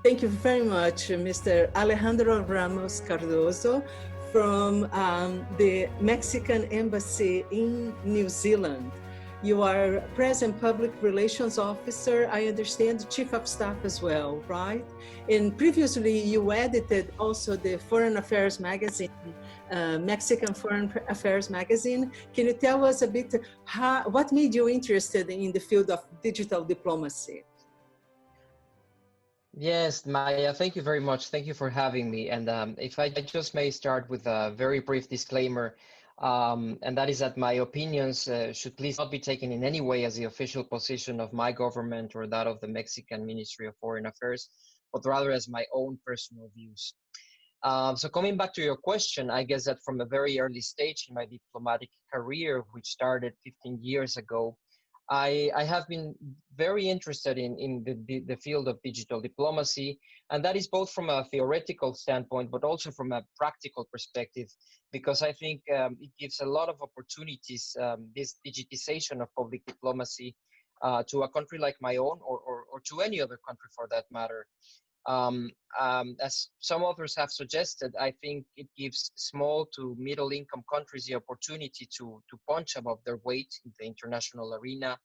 Thank you very much, Mr. Alejandro Ramos Cardoso from the Mexican Embassy in New Zealand. You are Press and Public Relations Officer, I understand, Chief of Staff as well, right? And previously you edited also the Foreign Affairs magazine, Mexican Foreign Affairs magazine. Can you tell us a bit what made you interested in the field of digital diplomacy? Yes, Maya, thank you very much. Thank you for having me. And if I just may start with a very brief disclaimer, and that is that my opinions should please not be taken in any way as the official position of my government or that of the Mexican Ministry of Foreign Affairs, but rather as my own personal views. So coming back to your question, I guess that from a very early stage in my diplomatic career, which started 15 years ago, I have been very interested in the field of digital diplomacy, and that is both from a theoretical standpoint, but also from a practical perspective, because I think it gives a lot of opportunities, this digitization of public diplomacy to a country like my own, or to any other country for that matter. As some authors have suggested, I think it gives small to middle income countries the opportunity to punch above their weight in the international arena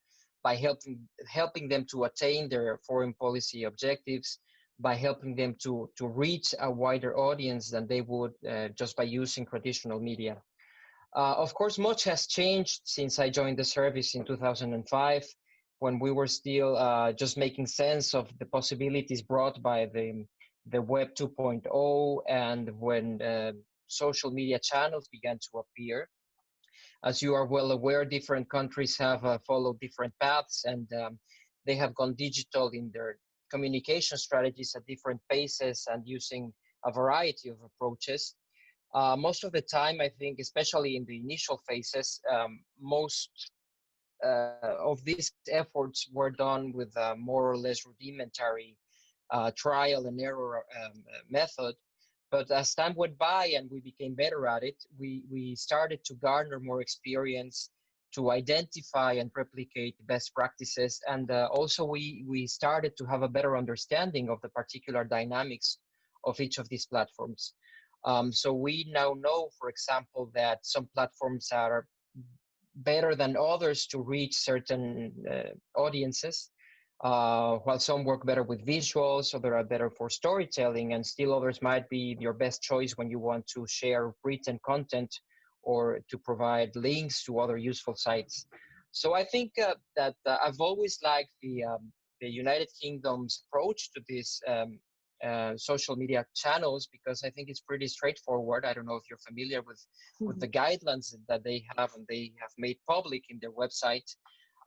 by helping them to attain their foreign policy objectives, by helping them to reach a wider audience than they would just by using traditional media. Of course, much has changed since I joined the service in 2005, when we were still just making sense of the possibilities brought by the Web 2.0 and when social media channels began to appear. As you are well aware, different countries have followed different paths, and they have gone digital in their communication strategies at different paces and using a variety of approaches. Most of the time, I think, especially in the initial phases, most of these efforts were done with a more or less rudimentary trial and error method. But as time went by and we became better at it, we started to garner more experience, to identify and replicate best practices. And also we started to have a better understanding of the particular dynamics of each of these platforms. So we now know, for example, that some platforms are better than others to reach certain audiences, while some work better with visuals, others are better for storytelling, and still others might be your best choice when you want to share written content or to provide links to other useful sites. So I think that I've always liked the United Kingdom's approach to this social media channels, because I think it's pretty straightforward. I don't know if you're familiar with the guidelines that they have and they have made public in their website.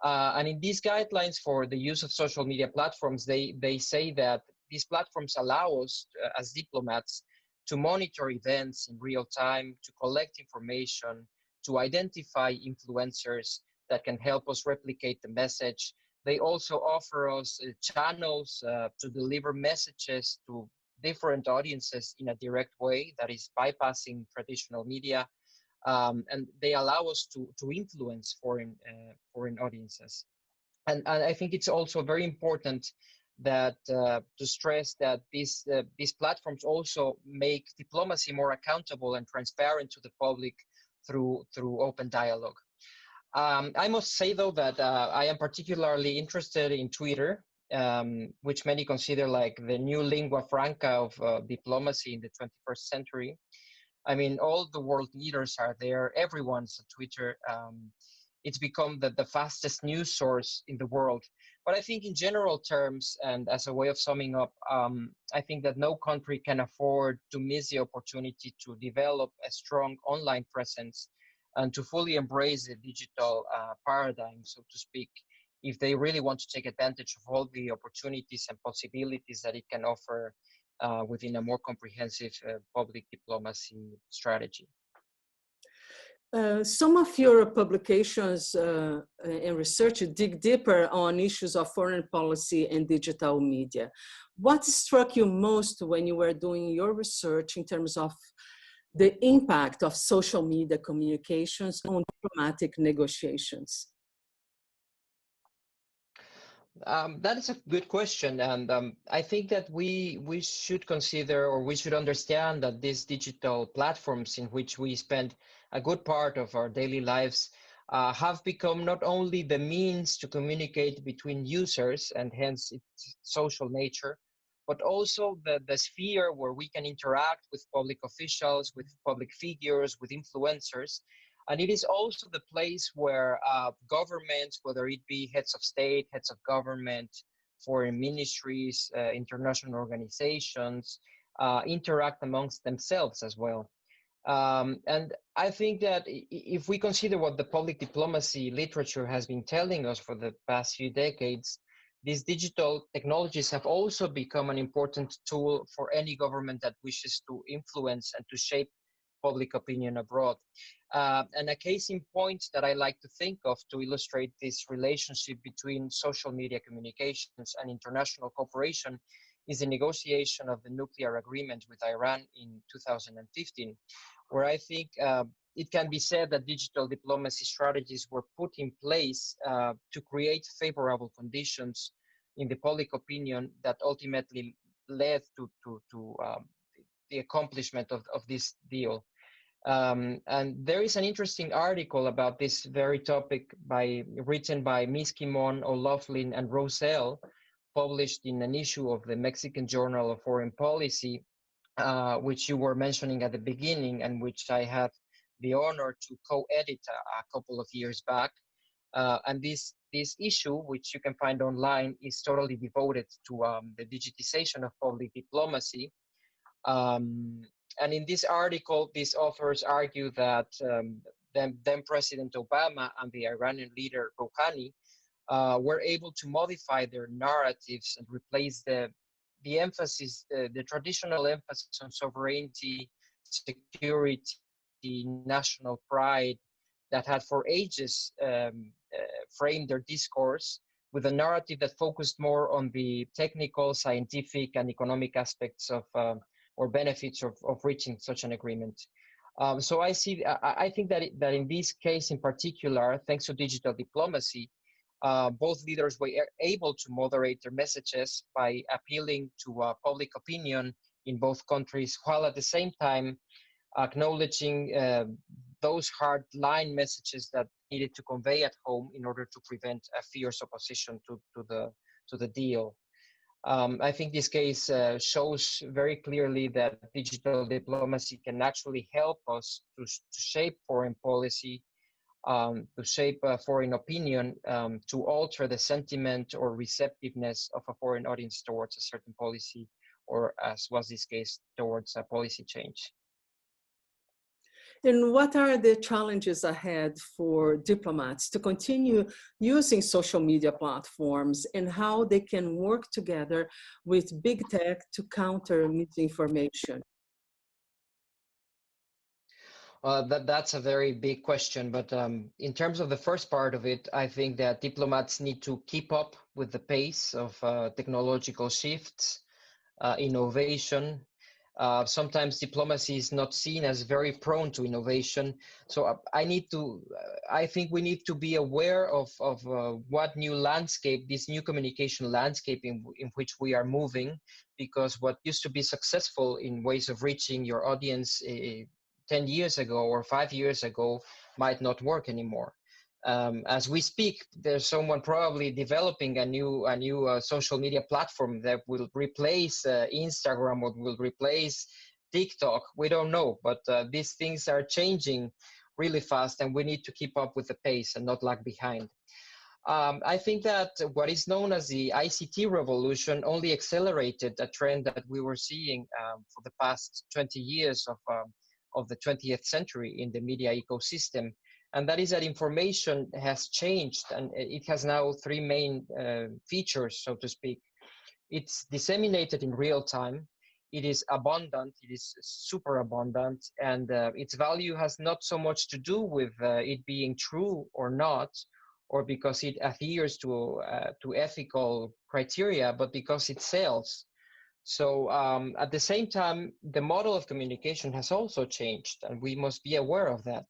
And in these guidelines for the use of social media platforms, they say that these platforms allow us as diplomats to monitor events in real time, to collect information, to identify influencers that can help us replicate the message. They also offer us channels to deliver messages to different audiences in a direct way that is bypassing traditional media. And they allow us to influence foreign audiences. And I think it's also very important that to stress that these platforms also make diplomacy more accountable and transparent to the public through open dialogue. I must say, though, that I am particularly interested in Twitter, which many consider like the new lingua franca of diplomacy in the 21st century. I mean, all the world leaders are there. Everyone's on Twitter. It's become the fastest news source in the world. But I think in general terms, and as a way of summing up, I think that no country can afford to miss the opportunity to develop a strong online presence and to fully embrace the digital paradigm, so to speak, if they really want to take advantage of all the opportunities and possibilities that it can offer within a more comprehensive public diplomacy strategy. Some of your publications and research dig deeper on issues of foreign policy and digital media. What struck you most when you were doing your research in terms of the impact of social media communications on diplomatic negotiations? That is a good question, and I think that we should consider, or we should understand, that these digital platforms in which we spend a good part of our daily lives have become not only the means to communicate between users, and hence its social nature, but also the sphere where we can interact with public officials, with public figures, with influencers. And it is also the place where governments, whether it be heads of state, heads of government, foreign ministries, international organizations, interact amongst themselves as well. And I think that if we consider what the public diplomacy literature has been telling us for the past few decades, these digital technologies have also become an important tool for any government that wishes to influence and to shape public opinion abroad. And a case in point that I like to think of to illustrate this relationship between social media communications and international cooperation is the negotiation of the nuclear agreement with Iran in 2015, where I think it can be said that digital diplomacy strategies were put in place to create favorable conditions in the public opinion that ultimately led to the accomplishment of this deal. And there is an interesting article about this very topic written by Miskimon, O'Loughlin, and Rosell, published in an issue of the Mexican Journal of Foreign Policy, which you were mentioning at the beginning, and which I had the honor to co-edit a couple of years back. And this issue, which you can find online, is totally devoted to the digitization of public diplomacy. And in this article, these authors argue that then President Obama and the Iranian leader Rouhani were able to modify their narratives and replace the emphasis, the traditional emphasis on sovereignty, security, national pride that had for ages framed their discourse, with a narrative that focused more on the technical, scientific, and economic aspects of or benefits of reaching such an agreement. So I think that in this case in particular, thanks to digital diplomacy, both leaders were able to moderate their messages by appealing to public opinion in both countries, while at the same time acknowledging those hard line messages that needed to convey at home in order to prevent a fierce opposition to the deal. I think this case shows very clearly that digital diplomacy can actually help us to shape foreign policy, to shape foreign opinion, to alter the sentiment or receptiveness of a foreign audience towards a certain policy, or, as was this case, towards a policy change. And what are the challenges ahead for diplomats to continue using social media platforms, and how they can work together with big tech to counter misinformation? That's a very big question, but in terms of the first part of it, I think that diplomats need to keep up with the pace of technological shifts, innovation. Sometimes diplomacy is not seen as very prone to innovation. So I think we need to be aware of what new landscape, this new communication landscape in which we are moving, because what used to be successful in ways of reaching your audience 10 years ago or 5 years ago might not work anymore. As we speak, there's someone probably developing a new social media platform that will replace Instagram, or will replace TikTok. We don't know, but these things are changing really fast, and we need to keep up with the pace and not lag behind. I think that what is known as the Ict Revolution only accelerated a trend that we were seeing for the past 20 years of the 20th century in the media ecosystem. And that is that information has changed, and it has now three main features, so to speak. It's disseminated in real time, it is abundant, it is super abundant, and its value has not so much to do with it being true or not, or because it adheres to ethical criteria, but because it sells. So at the same time, the model of communication has also changed, and we must be aware of that.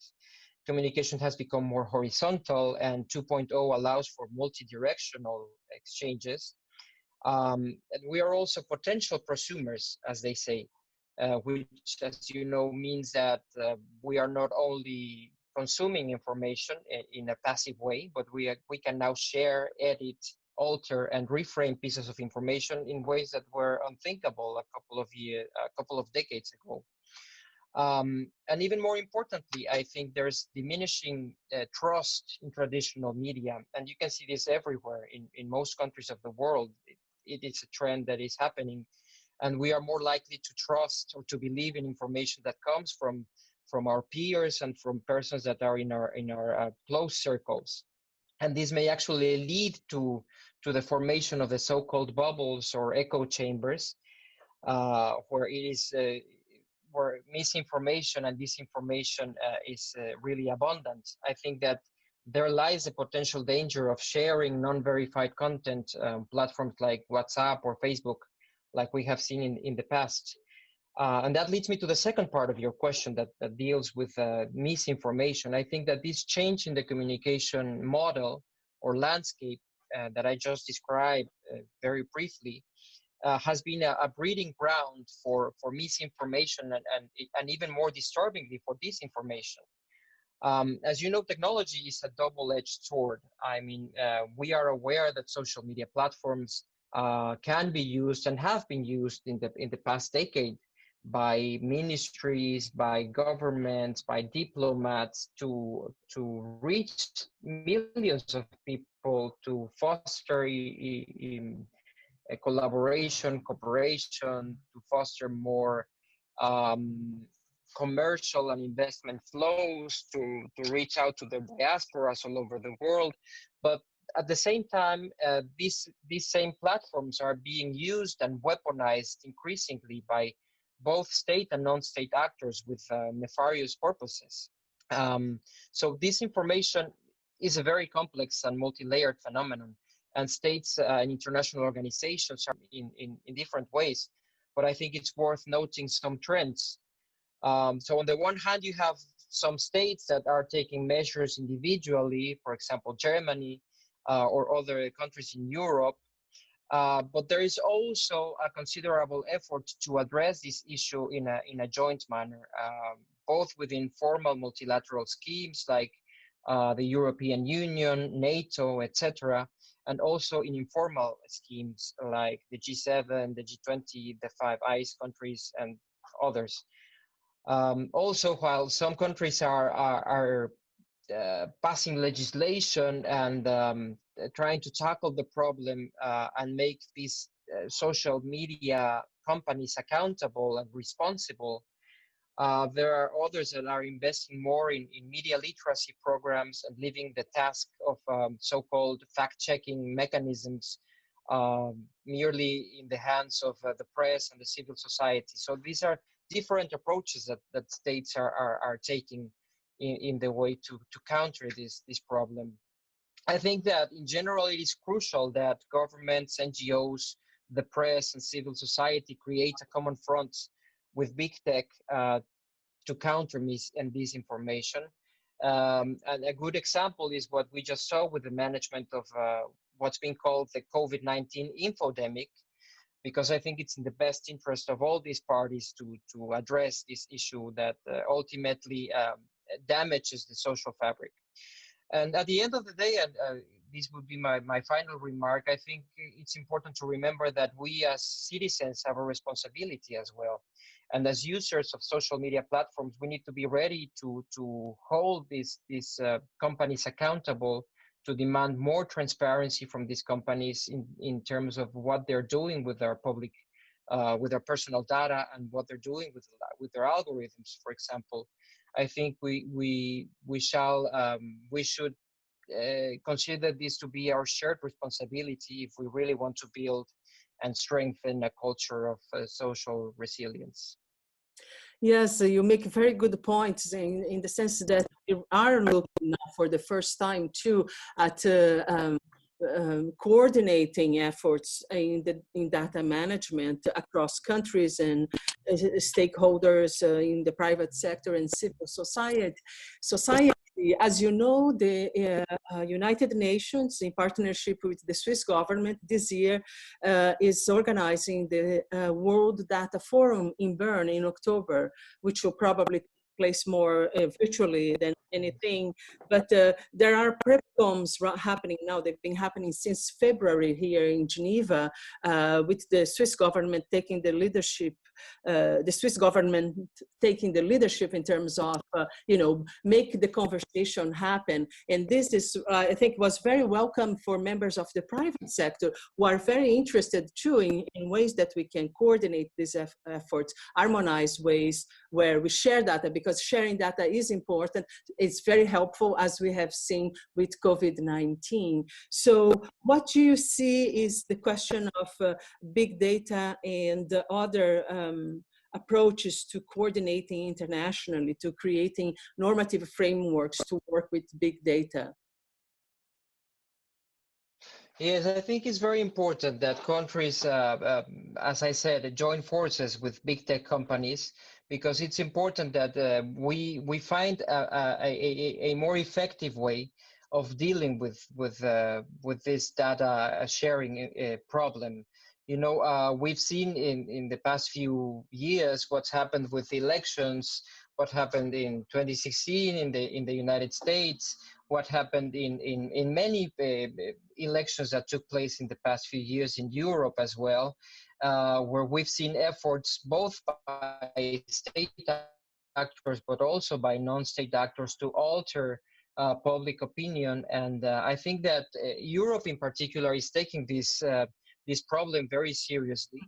communication has become more horizontal, and 2.0 allows for multi-directional exchanges. And we are also potential prosumers, as they say, which, as you know, means that we are not only consuming information in a passive way, but we can now share, edit, alter, and reframe pieces of information in ways that were unthinkable a couple of decades ago. And even more importantly, I think there's diminishing trust in traditional media, and you can see this everywhere in most countries of the world. It is a trend that is happening, and we are more likely to trust or to believe in information that comes from our peers and from persons that are in our close circles. And this may actually lead to the formation of the so-called bubbles or echo chambers, where it is where misinformation and disinformation is really abundant. I think that there lies a potential danger of sharing non-verified content, platforms like WhatsApp or Facebook, like we have seen in the past. And that leads me to the second part of your question that deals with misinformation. I think that this change in the communication model or landscape that I just described very briefly has been a breeding ground for misinformation and even more disturbingly for disinformation. As you know, technology is a double-edged sword. I mean, we are aware that social media platforms can be used and have been used in the past decade by ministries, by governments, by diplomats to reach millions of people, to foster a collaboration, cooperation, to foster more commercial and investment flows, to reach out to the diasporas all over the world. But at the same time, these same platforms are being used and weaponized increasingly by both state and non-state actors with nefarious purposes. So disinformation is a very complex and multi-layered phenomenon, and states and international organizations are in different ways. But I think it's worth noting some trends. So on the one hand, you have some states that are taking measures individually, for example, Germany or other countries in Europe. But there is also a considerable effort to address this issue in a joint manner, both within formal multilateral schemes like the European Union, NATO, etc., and also in informal schemes like the G7, the G20, the Five Eyes countries, and others. Also, while some countries are passing legislation and trying to tackle the problem and make these social media companies accountable and responsible, there are others that are investing more in media literacy programs and leaving the task of so-called fact-checking mechanisms merely in the hands of the press and the civil society. So these are different approaches that states are taking in the way to counter this problem. I think that in general, it is crucial that governments, NGOs, the press, and civil society create a common front with big tech to counter mis and disinformation. And a good example is what we just saw with the management of what's been called the COVID-19 infodemic, because I think it's in the best interest of all these parties to address this issue that ultimately damages the social fabric. And at the end of the day, and this would be my final remark, I think it's important to remember that we as citizens have a responsibility as well. And as users of social media platforms, we need to be ready to hold these companies accountable, to demand more transparency from these companies in terms of what they're doing with our public, with their personal data, and what they're doing with their algorithms, for example. I think we should consider this to be our shared responsibility if we really want to build and strengthen a culture of social resilience. Yes, you make very good points in the sense that we are looking now for the first time too at coordinating efforts in data management across countries and stakeholders in the private sector and civil society. As you know, the United Nations, in partnership with the Swiss government, this year is organizing the World Data Forum in Bern in October, which will probably take place more virtually than anything. But there are prepcoms happening now. They've been happening since February here in Geneva, with the Swiss government taking the leadership. The Swiss government taking the leadership in terms of, make the conversation happen. And this is, I think, was very welcome for members of the private sector who are very interested too in ways that we can coordinate these efforts, harmonize ways where we share data, because sharing data is important. It's very helpful, as we have seen with COVID-19. So what do you see is the question of big data and other approaches to coordinating internationally, to creating normative frameworks to work with big data? Yes, I think it's very important that countries, as I said, join forces with big tech companies, because it's important that we find a more effective way of dealing with this data sharing problem. We've seen in the past few years what's happened with elections, what happened in 2016 in the United States, what happened in many elections that took place in the past few years in Europe as well, where we've seen efforts both by state actors but also by non-state actors to alter public opinion. And I think that Europe in particular is taking this problem very seriously.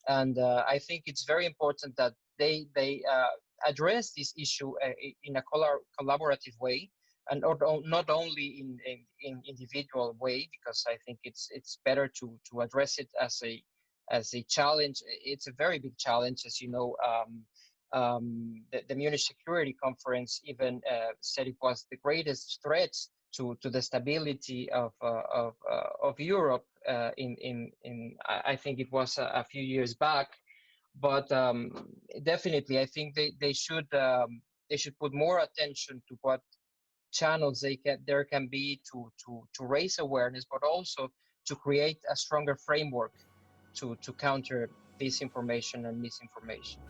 And I think it's very important that they address this issue in a collaborative way, and not only in individual way, because I think it's better to address it as a challenge. It's a very big challenge, as you know. The Munich Security Conference even said it was the greatest threat to the stability of Europe. I think it was a few years back. But definitely, I think they should put more attention to what channels there can be to raise awareness, but also to create a stronger framework to counter disinformation and misinformation.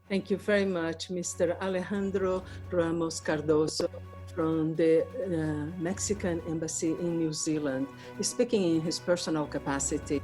Thank you very much, Mr. Alejandro Ramos Cardoso from the Mexican Embassy in New Zealand, speaking in his personal capacity.